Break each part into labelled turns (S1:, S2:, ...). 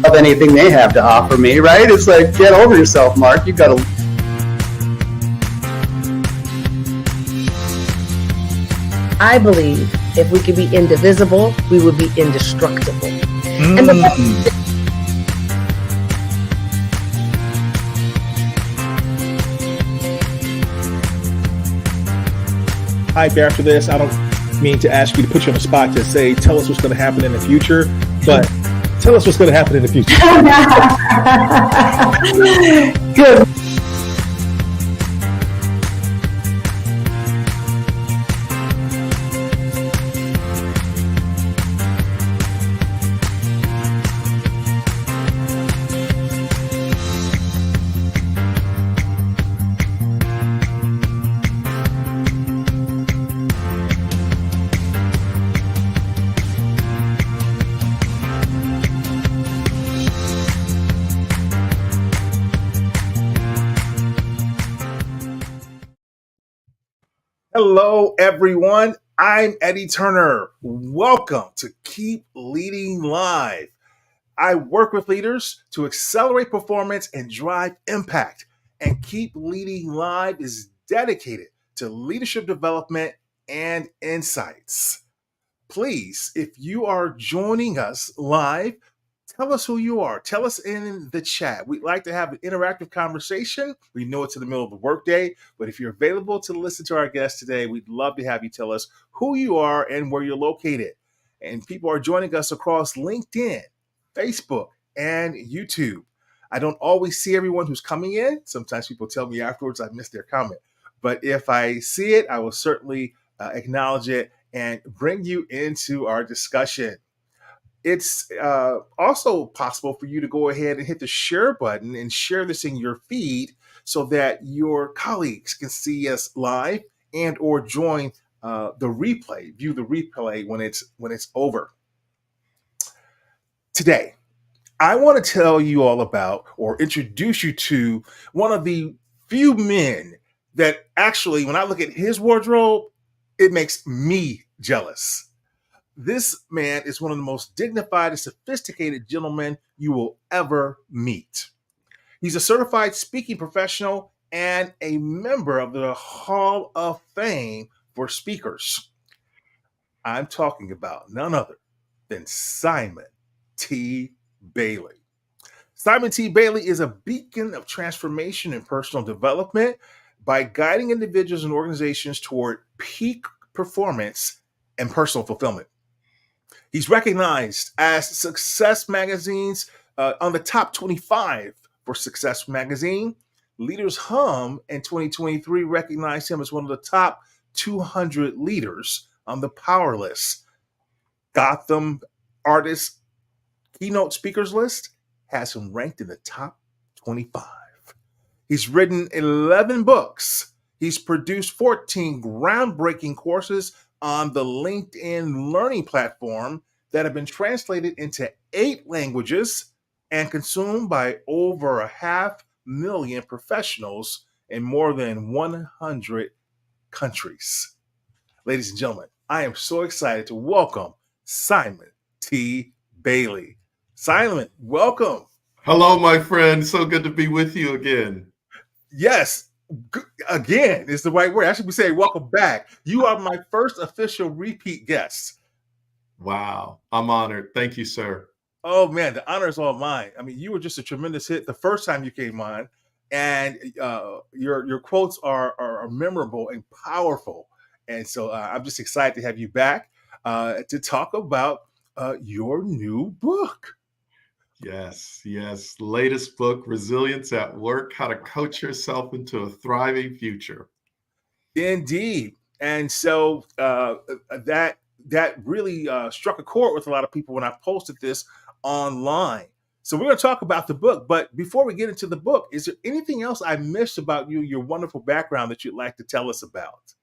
S1: of anything they have to offer me, right? It's like, get over yourself, Mark. You've got to.
S2: I believe if we could be indivisible, we would be indestructible. And
S3: Hi, after this, I don't mean to ask you to put you on the spot to say, tell us what's going to happen in the future, but tell us what's going to happen in the future.
S2: Good.
S3: Hello, everyone. I'm Eddie Turner. Welcome to Keep Leading Live. I work with leaders to accelerate performance and drive impact. And Keep Leading Live is dedicated to leadership development and insights. Please, if you are joining us live, tell us who you are. Tell us in the chat. We'd like to have an interactive conversation. We know it's in the middle of the workday, but if you're available to listen to our guest today, we'd love to have you tell us who you are and where you're located. And people are joining us across LinkedIn, Facebook, and YouTube. I don't always see everyone who's coming in. Sometimes people tell me afterwards I missed their comment. But if I see it, I will certainly acknowledge it and bring you into our discussion. It's also possible for you to go ahead and hit the share button and share this in your feed so that your colleagues can see us live and or join view the replay when it's over. Today, I want to tell you all about or introduce you to one of the few men that actually, when I look at his wardrobe, it makes me jealous. This man is one of the most dignified and sophisticated gentlemen you will ever meet. He's a certified speaking professional and a member of the Hall of Fame for speakers. I'm talking about none other than Simon T. Bailey. Simon T. Bailey is a beacon of transformation and personal development by guiding individuals and organizations toward peak performance and personal fulfillment. He's recognized as Success Magazine's on the top 25 for Success Magazine. Leaders Hum in 2023 recognized him as one of the top 200 leaders on the Power List. Gotham Artist Keynote Speakers List has him ranked in the top 25. He's written 11 books. He's produced 14 groundbreaking courses on the LinkedIn learning platform that have been translated into 8 languages and consumed by over 500,000 professionals in more than 100 countries. Ladies and gentlemen, I am so excited to welcome Simon T. Bailey. Simon, welcome.
S4: Hello, my friend. So good to be with you again.
S3: Yes, again is the right word. I should be saying welcome back. You are my first official repeat guest.
S4: Wow, I'm honored. Thank you, sir.
S3: Oh man, the honor is all mine. I mean, you were just a tremendous hit the first time you came on, and your quotes are memorable and powerful. And so I'm just excited to have you back to talk about your new book.
S4: Yes. Latest book, Resilience at Work, How to Coach Yourself into a Thriving Future.
S3: Indeed. And so that really struck a chord with a lot of people when I posted this online. So we're going to talk about the book. But before we get into the book, is there anything else I missed about you, your wonderful background that you'd like to tell us about?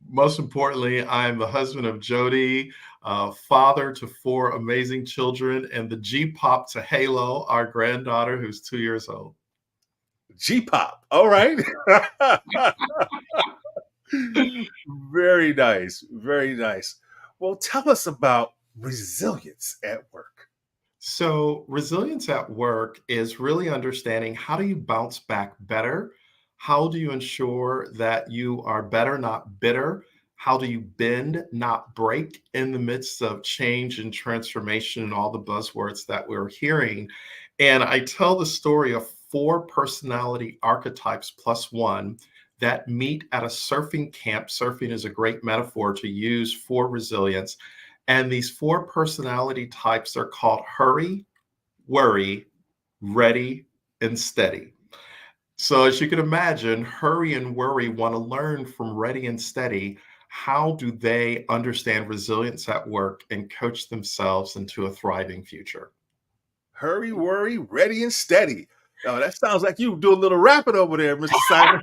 S4: Most importantly, I'm the husband of Jody, father to 4 amazing children, and the G-Pop to Halo, our granddaughter, who's 2 years old.
S3: G-Pop. All right. Very nice. Very nice. Well, tell us about resilience at work.
S4: So, resilience at work is really understanding how do you bounce back better? How do you ensure that you are better, not bitter? How do you bend, not break in the midst of change and transformation and all the buzzwords that we're hearing? And I tell the story of four personality archetypes plus one that meet at a surfing camp. Surfing is a great metaphor to use for resilience, and these four personality types are called hurry, worry, ready, and steady. So, as you can imagine, hurry and worry want to learn from ready and steady. How do they understand resilience at work and coach themselves into a thriving future?
S3: Hurry, worry, ready, and steady. Oh, that sounds like you do a little rapping over there, Mr. Simon.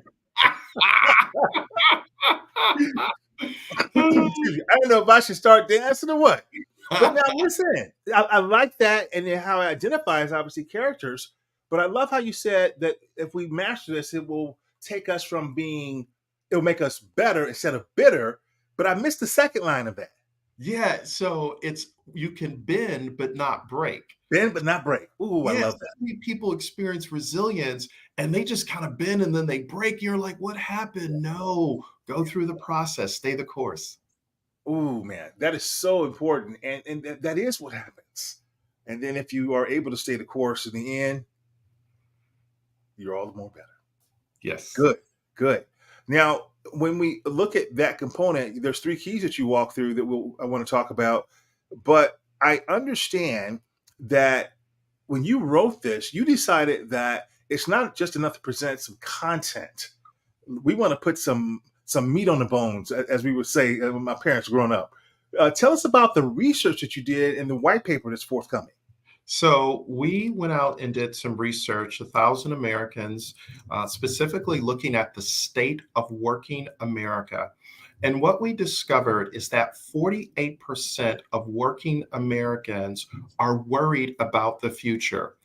S3: Excuse me. I don't know if I should start dancing or what. But now listen, I like that, and then how it identifies obviously characters. But I love how you said that if we master this, it will take us from being, it'll make us better instead of bitter. But I missed the second line of that.
S4: Yeah, so it's you can bend but not break.
S3: Bend but not break. Ooh, I
S4: Yes,
S3: love
S4: so
S3: that.
S4: many people experience resilience and they just kind of bend and then they break. You're like, what happened? No, go through the process, stay the course.
S3: Ooh, man, that is so important, and that is what happens. And then if you are able to stay the course in the end, you're all the more better.
S4: Yes.
S3: Good, good. Now, when we look at that component, there's three keys that you walk through that I want to talk about. But I understand that when you wrote this, you decided that it's not just enough to present some content. We want to put some meat on the bones, as we would say when my parents growing up. Tell us about the research that you did in the white paper that's forthcoming.
S4: So we went out and did some research, 1,000 Americans, specifically looking at the state of working America. And what we discovered is that 48% of working Americans are worried about the future.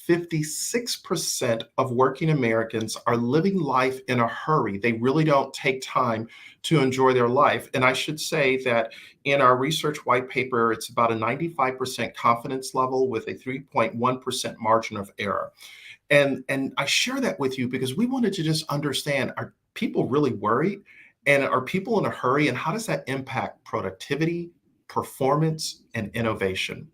S4: 56% of working Americans are living life in a hurry. They really don't take time to enjoy their life. And I should say that in our research white paper, it's about a 95% confidence level with a 3.1% margin of error. And I share that with you because we wanted to just understand, are people really worried? And are people in a hurry? And how does that impact productivity, performance, and innovation?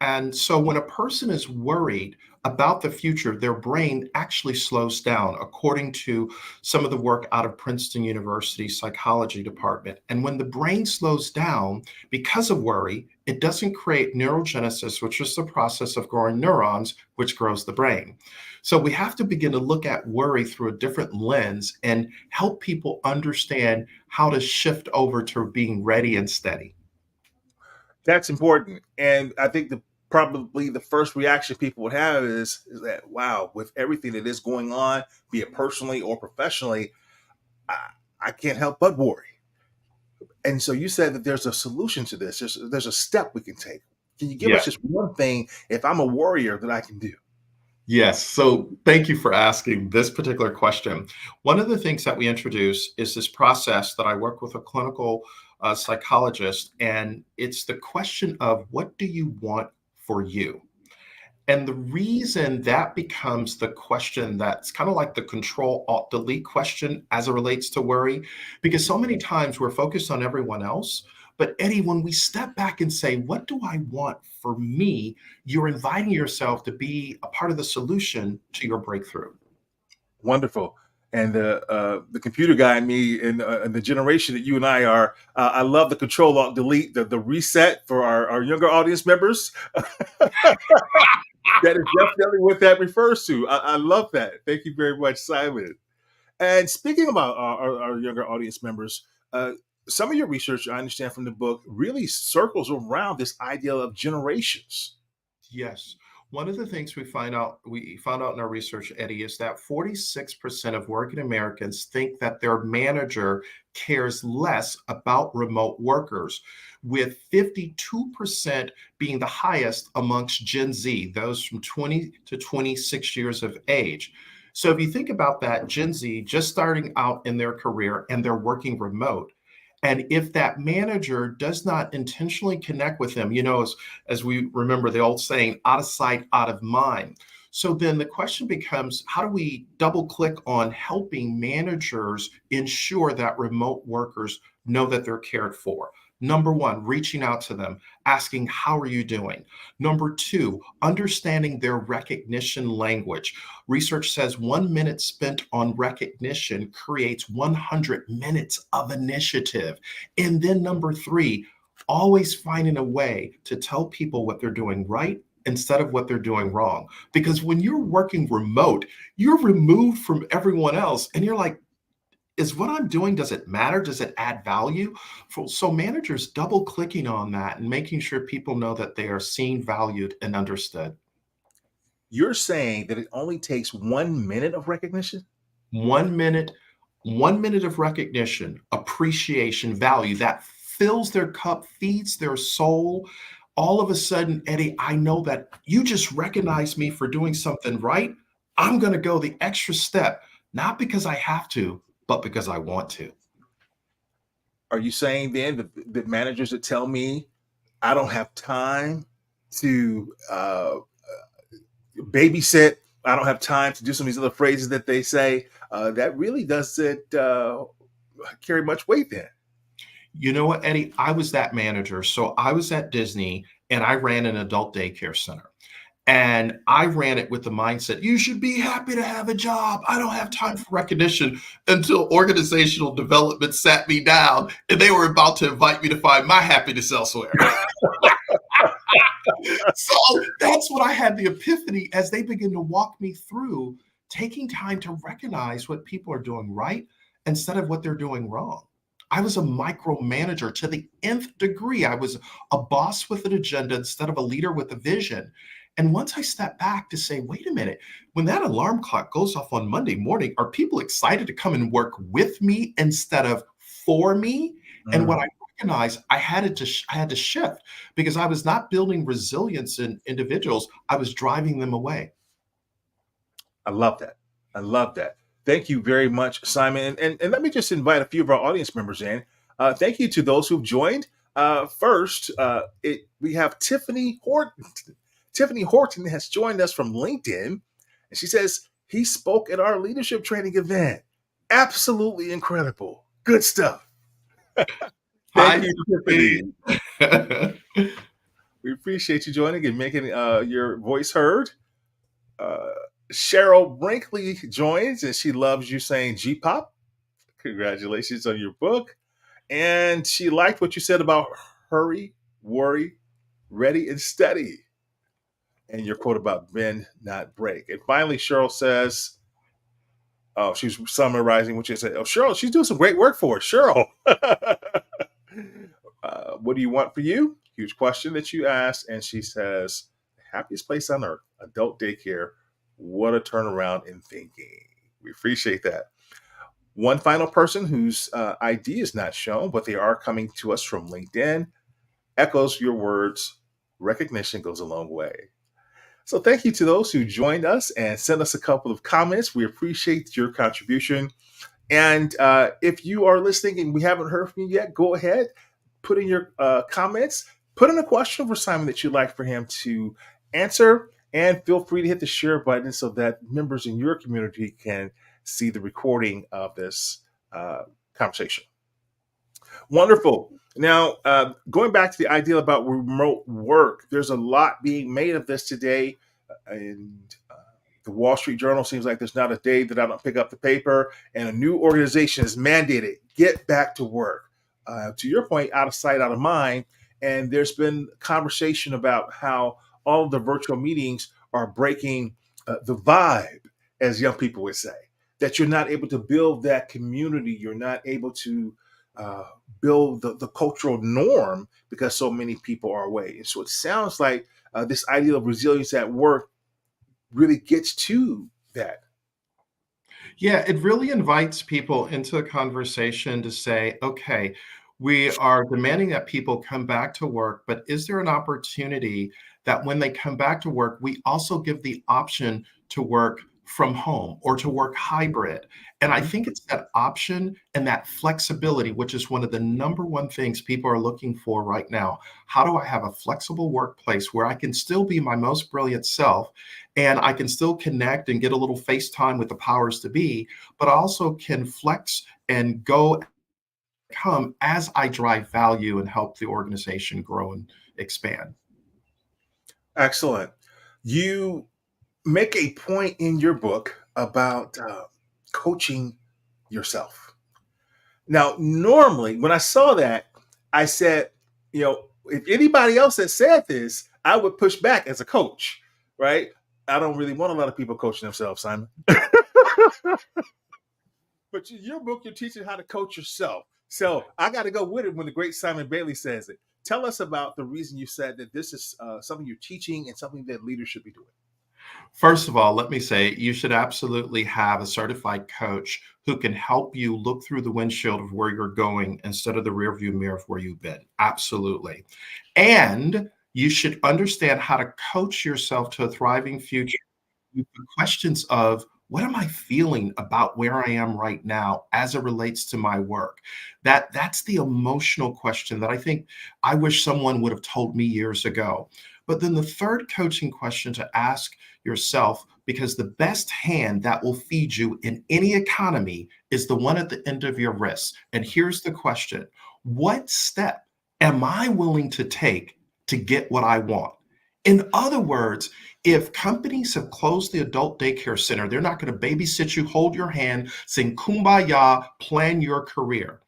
S4: And so when a person is worried about the future, their brain actually slows down, according to some of the work out of Princeton University psychology department. And when the brain slows down because of worry, it doesn't create neurogenesis, which is the process of growing neurons, which grows the brain. So we have to begin to look at worry through a different lens and help people understand how to shift over to being ready and steady.
S3: That's important, and I think probably the first reaction people would have is that wow, with everything that is going on, be it personally or professionally, I, I can't help but worry. And so you said that there's a solution to this. There's a step we can take. Can you give us
S4: Yeah.
S3: just one thing, if I'm a warrior, that I can do?
S4: Yes. So thank you for asking this particular question. One of the things that we introduce is this process that I work with a clinical psychologist, and it's the question of what do you want for you? And the reason that becomes the question that's kind of like the control alt delete question as it relates to worry, because so many times we're focused on everyone else. But Eddie, when we step back and say, what do I want for me? You're inviting yourself to be a part of the solution to your breakthrough.
S3: Wonderful. And the computer guy and me and the generation that you and I are, I love the control alt delete, the reset for our younger audience members. That is definitely what that refers to. I love that. Thank you very much, Simon. And speaking about our younger audience members, some of your research, I understand from the book, really circles around this idea of generations.
S4: Yes. One of the things we found out in our research, Eddie, is that 46% of working Americans think that their manager cares less about remote workers, with 52% being the highest amongst Gen Z, those from 20 to 26 years of age. So if you think about that, Gen Z just starting out in their career and they're working remote, And if that manager does not intentionally connect with them, as we remember the old saying, out of sight, out of mind. So then the question becomes, how do we double click on helping managers ensure that remote workers know that they're cared for? Number one, reaching out to them, asking, how are you doing? Number two, understanding their recognition language. Research says 1 minute spent on recognition creates 100 minutes of initiative. And then number three, always finding a way to tell people what they're doing right instead of what they're doing wrong. Because when you're working remote, you're removed from everyone else and you're like, is what I'm doing, does it matter? Does it add value? So managers double clicking on that and making sure people know that they are seen, valued, and understood.
S3: You're saying that it only takes 1 minute of recognition?
S4: 1 minute, 1 minute of recognition, appreciation, value that fills their cup, feeds their soul. All of a sudden, Eddie, I know that you just recognized me for doing something right. I'm going to go the extra step, not because I have to, but because I want to.
S3: Are you saying then that managers that tell me I don't have time to babysit, I don't have time to do some of these other phrases that they say, that really doesn't carry much weight then?
S4: You know what, Eddie? I was that manager. So I was at Disney and I ran an adult daycare center. And I ran it with the mindset, you should be happy to have a job. I don't have time for recognition until organizational development sat me down and they were about to invite me to find my happiness elsewhere. So that's what I had the epiphany as they begin to walk me through taking time to recognize what people are doing right instead of what they're doing wrong. I was a micromanager to the nth degree. I was a boss with an agenda instead of a leader with a vision. And once I stepped back to say, wait a minute, when that alarm clock goes off on Monday morning, are people excited to come and work with me instead of for me? And what I recognized, I had to shift because I was not building resilience in individuals. I was driving them away.
S3: I love that. I love that. Thank you very much, Simon. And let me just invite a few of our audience members in. Thank you to those who've joined. First, we have Tiffany Horton. Tiffany Horton has joined us from LinkedIn, and she says he spoke at our leadership training event. Absolutely incredible. Good stuff.
S4: Hi,
S3: Thank you, Tiffany. We appreciate you joining and making your voice heard. Uh, Cheryl Brinkley joins, and she loves you saying G-pop. Congratulations on your book. And she liked what you said about hurry, worry, ready, and steady. And your quote about bend, not break. And finally, Cheryl says, oh, she's summarizing what you said. Oh, Cheryl, she's doing some great work for us. Cheryl, what do you want for you? Huge question that you asked. And she says, happiest place on earth, adult daycare. What a turnaround in thinking. We appreciate that. One final person whose ID is not shown, but they are coming to us from LinkedIn, echoes your words. Recognition goes a long way. So thank you to those who joined us and sent us a couple of comments. We appreciate your contribution. And if you are listening and we haven't heard from you yet, go ahead, put in your comments, put in a question for Simon that you'd like for him to answer, and feel free to hit the share button so that members in your community can see the recording of this conversation. Wonderful. Now, going back to the idea about remote work, there's a lot being made of this today. And the Wall Street Journal seems like there's not a day that I don't pick up the paper and a new organization is mandated, get back to work. To your point, out of sight, out of mind. And there's been conversation about how all of the virtual meetings are breaking the vibe, as young people would say, that you're not able to build that community. You're not able to build the cultural norm because so many people are away. And so it sounds like this idea of resilience at work really gets to that.
S4: Yeah, it really invites people into a conversation to say, okay, we are demanding that people come back to work, but is there an opportunity that when they come back to work, we also give the option to work from home or to work hybrid. And I think it's that option and that flexibility, which is one of the number one things people are looking for right now. How do I have a flexible workplace where I can still be my most brilliant self and I can still connect and get a little FaceTime with the powers to be, but I also can flex and go come as I drive value and help the organization grow and expand.
S3: Excellent. You make a point in your book about coaching yourself. Now, normally, when I saw that, I said, if anybody else had said this, I would push back as a coach, right? I don't really want a lot of people coaching themselves, Simon. But your book, you're teaching how to coach yourself. So I got to go with it when the great Simon Bailey says it. Tell us about the reason you said that this is something you're teaching and something that leaders should be doing.
S4: First of all, let me say you should absolutely have a certified coach who can help you look through the windshield of where you're going instead of the rearview mirror of where you've been. Absolutely. And you should understand how to coach yourself to a thriving future. The questions of what am I feeling about where I am right now as it relates to my work? That's the emotional question that I think I wish someone would have told me years ago. But then the third coaching question to ask yourself, because the best hand that will feed you in any economy is the one at the end of your wrist. And here's the question: what step am I willing to take to get what I want? In other words, if companies have closed the adult daycare center, they're not going to babysit you, hold your hand, sing kumbaya, plan your career.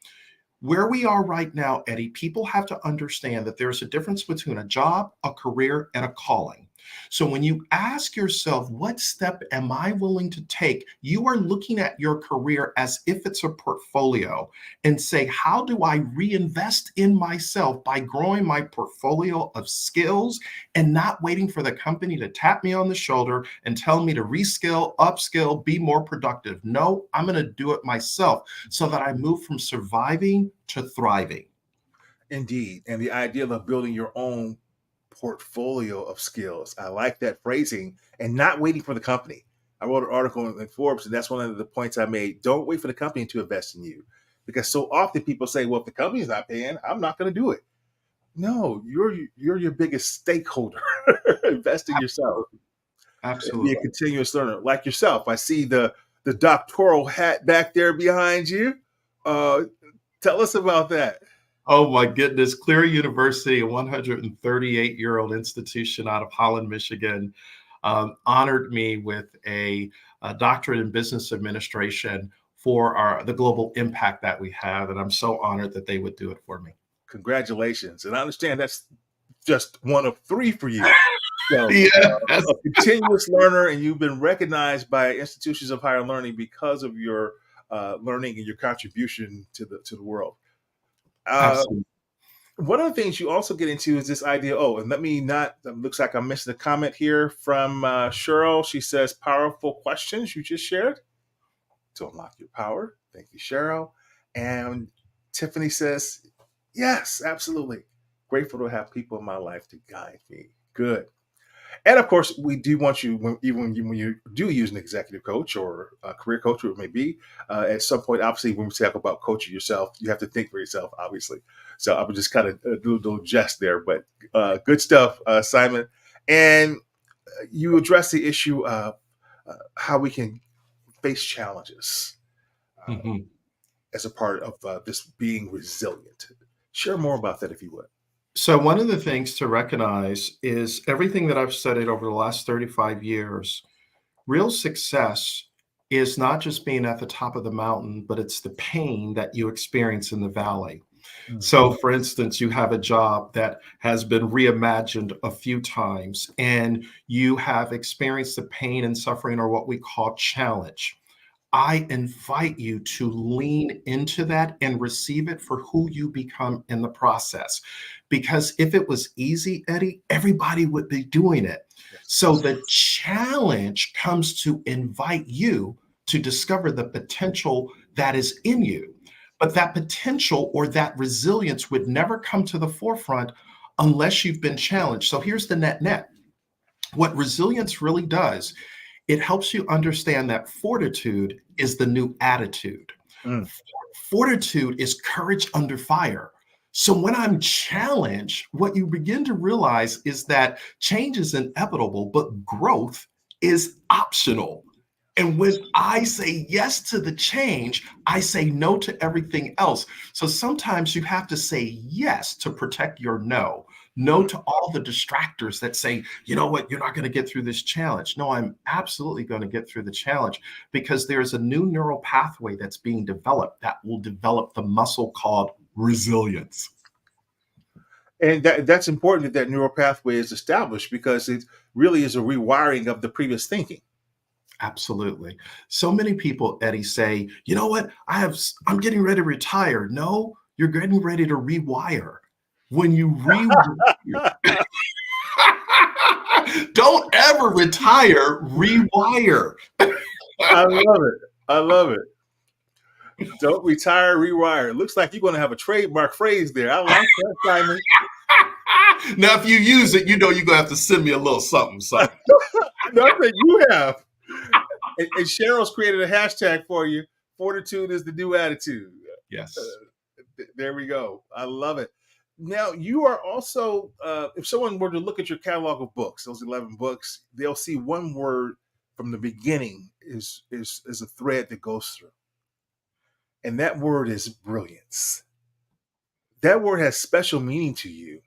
S4: Where we are right now, Eddie, people have to understand that there's a difference between a job, a career, and a calling. So when you ask yourself, what step am I willing to take? You are looking at your career as if it's a portfolio and say, how do I reinvest in myself by growing my portfolio of skills and not waiting for the company to tap me on the shoulder and tell me to reskill, upskill, be more productive? No, I'm going to do it myself so that I move from surviving to thriving.
S3: Indeed. And the idea of building your own portfolio of skills. I like that phrasing, and not waiting for the company. I wrote an article in Forbes, and that's one of the points I made. Don't wait for the company to invest in you. Because so often people say, well, if the company's not paying, I'm not going to do it. No, you're your biggest stakeholder. Invest in yourself. Be a
S4: Absolutely.
S3: continuous learner like yourself. I see the doctoral hat back there behind you. Uh, Tell us about that.
S4: Oh my goodness. Clear University, a 138-year-old institution out of Holland, Michigan, honored me with a doctorate in business administration for the global impact that we have. And I'm so honored that they would do it for me.
S3: Congratulations. And I understand that's just one of three for you. So,
S4: Yes.
S3: a continuous learner, and you've been recognized by institutions of higher learning because of your learning and your contribution to the world. Uh,
S4: Absolutely.
S3: One of the things you also get into is this idea. Oh, and let me not. It looks like I'm missing a comment here from Cheryl. She says, "Powerful questions you just shared to unlock your power." Thank you, Cheryl. And Tiffany says, "Yes, absolutely. Grateful to have people in my life to guide me." Good. And of course, we do want you, when you do use an executive coach or a career coach, or it may be, at some point, obviously, when we talk about coaching yourself, you have to think for yourself, obviously. So I would just kind of do a little jest there, but good stuff, Simon. And you address the issue of how we can face challenges uh,
S4: Mhm.
S3: as a part of this being resilient. Share more about that, if you would.
S4: So one of the things to recognize is everything that I've studied over the last 35 years. Real success is not just being at the top of the mountain, but it's the pain that you experience in the valley.
S3: Mm.
S4: So, for instance, you have a job that has been reimagined a few times, and you have experienced the pain and suffering, or what we call challenge. I invite you to lean into that and receive it for who you become in the process. Because if it was easy, Eddie, everybody would be doing it. So the challenge comes to invite you to discover the potential that is in you. But that potential or that resilience would never come to the forefront unless you've been challenged. So here's the net. What resilience really does it helps you understand that fortitude is the new attitude.
S3: Mm.
S4: Fortitude is courage under fire. So when I'm challenged, what you begin to realize is that change is inevitable, but growth is optional. And when I say yes to the change, I say no to everything else. So sometimes you have to say yes to protect your no. No to all the distractors that say, you know what, you're not going to get through this challenge. No, I'm absolutely going to get through the challenge because there's a new neural pathway that's being developed that will develop the muscle called resilience.
S3: And that's important that that neural pathway is established because it really is a rewiring of the previous thinking.
S4: Absolutely. So many people, Eddie, say, you know what, I'm getting ready to retire. No, you're getting ready to rewire. When you rewire, don't ever retire, rewire.
S3: I love it. I love it. Don't retire, rewire. It looks like you're going to have a trademark phrase there. I like that, Simon.
S4: Now, if you use it, you know you're going to have to send me a little something, something.
S3: No, I think you have. And Cheryl's created a hashtag for you. Fortitude is the new attitude.
S4: Yes.
S3: There we go. I love it. Now, you are also, if someone were to look at your catalog of books, those 11 books, they'll see one word from the beginning is a thread that goes through. And that word is brilliance. That word has special meaning to you.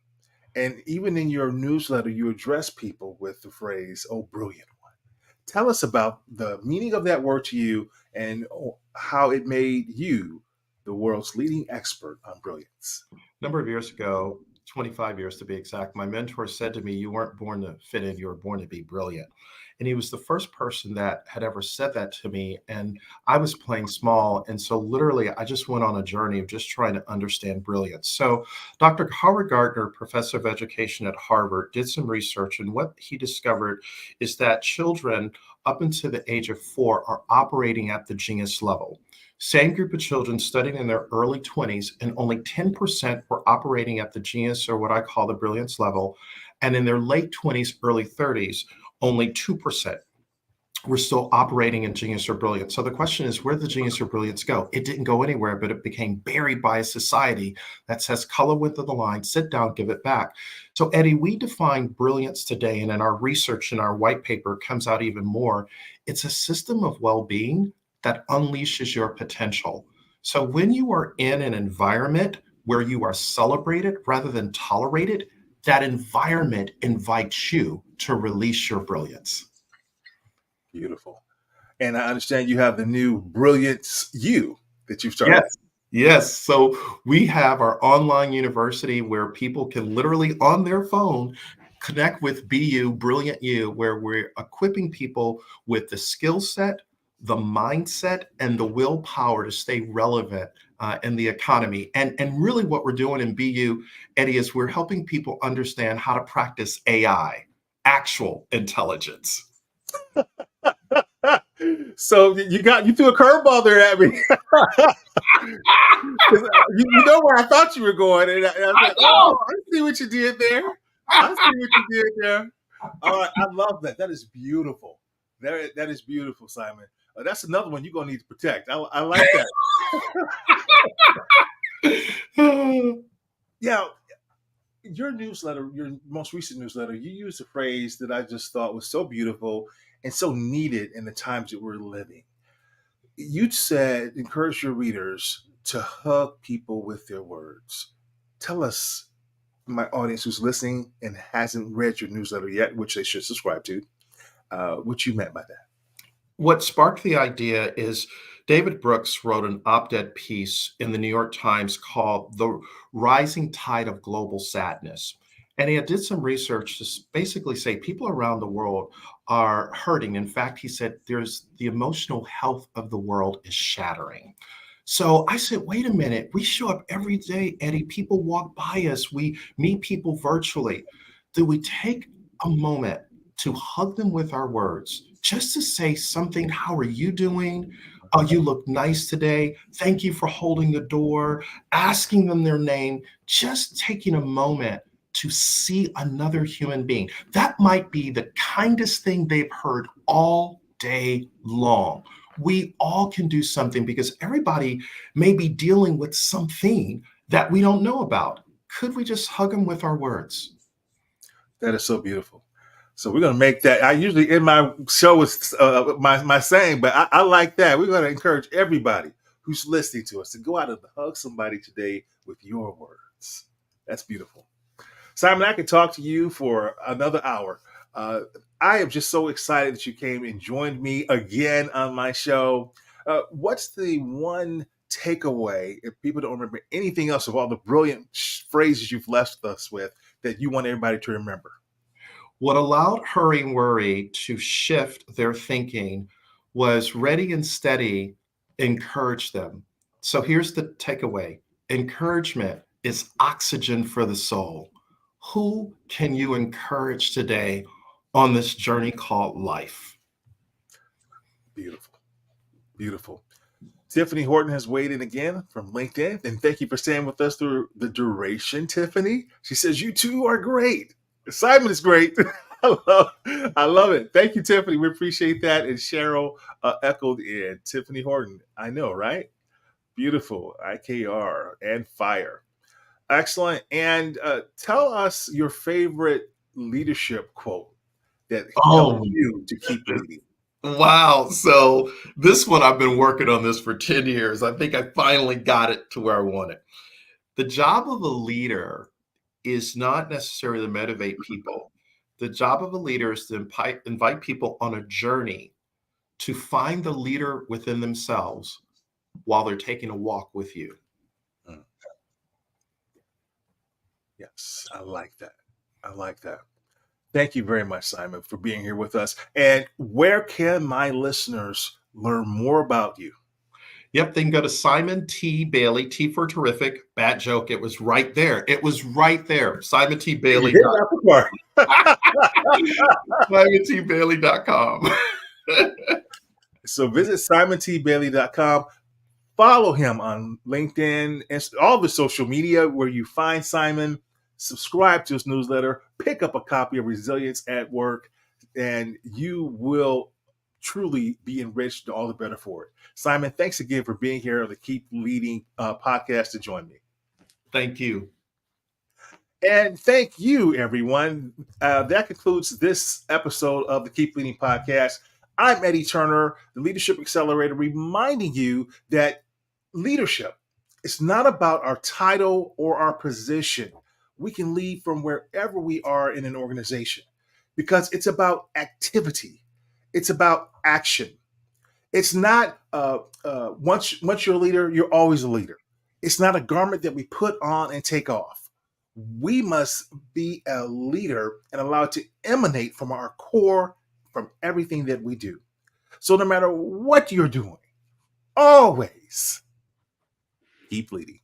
S3: And even in your newsletter, you address people with the phrase, oh, brilliant one. Tell us about the meaning of that word to you and how it made you the world's leading expert on brilliance.
S4: A number of years ago, 25 years to be exact, my mentor said to me, you weren't born to fit in, you were born to be brilliant. And he was the first person that had ever said that to me. And I was playing small. And so literally, I just went on a journey of just trying to understand brilliance. So Dr. Howard Gardner, professor of education at Harvard, did some research. And what he discovered is that children up until the age of 4 are operating at the genius level. Same group of children studying in their early 20s, and only 10% were operating at the genius or what I call the brilliance level. And in their late 20s, early 30s, only 2% were still operating in genius or brilliance. So the question is, where did the genius or brilliance go? It didn't go anywhere, but it became buried by a society that says color width of the line, sit down, give it back. So Eddie, we define brilliance today, and in our research in our white paper comes out even more. It's a system of well-being that unleashes your potential. So when you are in an environment where you are celebrated rather than tolerated, that environment invites you to release your brilliance.
S3: Beautiful. And I understand you have the new Brilliance U that you've started.
S4: Yes. Yes. So we have our online university where people can literally on their phone connect with BU, Brilliant U, where we're equipping people with the skill set, the mindset, and the willpower to stay relevant in the economy. And really what we're doing in BU, Eddie, is we're helping people understand how to practice AI, actual intelligence.
S3: So you threw a curveball there at me. you know where I thought you were going, and I was like, "Oh, I see what you did there. I see what you did there." All right, I love that. That is beautiful. That is beautiful, Simon. That's another one you're gonna need to protect. I like that. Yeah, your newsletter, your most recent newsletter, you used a phrase that I just thought was so beautiful and so needed in the times that we're living. You said, encourage your readers to hug people with their words. Tell us, my audience who's listening and hasn't read your newsletter yet, which they should subscribe to, what you meant by that.
S4: What sparked the idea is David Brooks wrote an op-ed piece in the New York Times called The Rising Tide of Global Sadness. And he did some research to basically say people around the world are hurting. In fact, he said there's the emotional health of the world is shattering. So I said, wait a minute, we show up every day, Eddie. People walk by us. We meet people virtually. Do we take a moment to hug them with our words, just to say something? How are you doing? Oh, you look nice today. Thank you for holding the door, asking them their name, just taking a moment to see another human being. That might be the kindest thing they've heard all day long. We all can do something because everybody may be dealing with something that we don't know about. Could we just hug them with our words?
S3: That is so beautiful. So we're gonna make that. I usually end my show with my saying, but I like that. We're gonna encourage everybody who's listening to us to go out and hug somebody today with your words. That's beautiful. Simon, I could talk to you for another hour. Uh, I am just so excited that you came and joined me again on my show. What's the one takeaway, if people don't remember anything else of all the brilliant phrases you've left us with, that you want everybody to remember?
S4: What allowed Hurry and Worry to shift their thinking was ready and steady, encourage them. So here's the takeaway: encouragement is oxygen for the soul. Who can you encourage today on this journey called life?
S3: Beautiful. Beautiful. Tiffany Horton has weighed in again from LinkedIn. And thank you for staying with us through the duration, Tiffany. She says, you two are great. Simon is great. I love it. Thank you, Tiffany. We appreciate that. And Cheryl echoed in. Tiffany Horton. I know, right? Beautiful. IKR and fire. Excellent. And tell us your favorite leadership quote that helped
S4: Oh,
S3: you to keep leading.
S4: wow. So this one, I've been working on this for 10 years. I think I finally got it to where I want it. The job of a leader is not necessarily to motivate people. The job of a leader is to invite people on a journey to find the leader within themselves while they're taking a walk with you.
S3: Mm. Yes, I like that. I like that. Thank you very much, Simon, for being here with us. And where can my listeners learn more about you?
S4: Yep, they can go to Simon T. Bailey, T for terrific, bad joke. It was right there. It was right there. Simon T.
S3: You
S4: Bailey.
S3: hit that part.
S4: SimonTBailey.com.
S3: So visit simontbailey.com. Follow him on LinkedIn and all the social media where you find Simon. Subscribe to his newsletter. Pick up a copy of Resilience at Work, and you will truly be enriched all the better for it. Simon, thanks again for being here on the Keep Leading podcast to join me.
S4: Thank you.
S3: And thank you, everyone. That concludes this episode of the Keep Leading podcast. I'm Eddie Turner, the Leadership Accelerator, reminding you that leadership is not about our title or our position. We can lead from wherever we are in an organization because it's about activity. It's about action. It's not once you're a leader, you're always a leader. It's not a garment that we put on and take off. We must be a leader and allow it to emanate from our core, from everything that we do. So no matter what you're doing, always keep leading.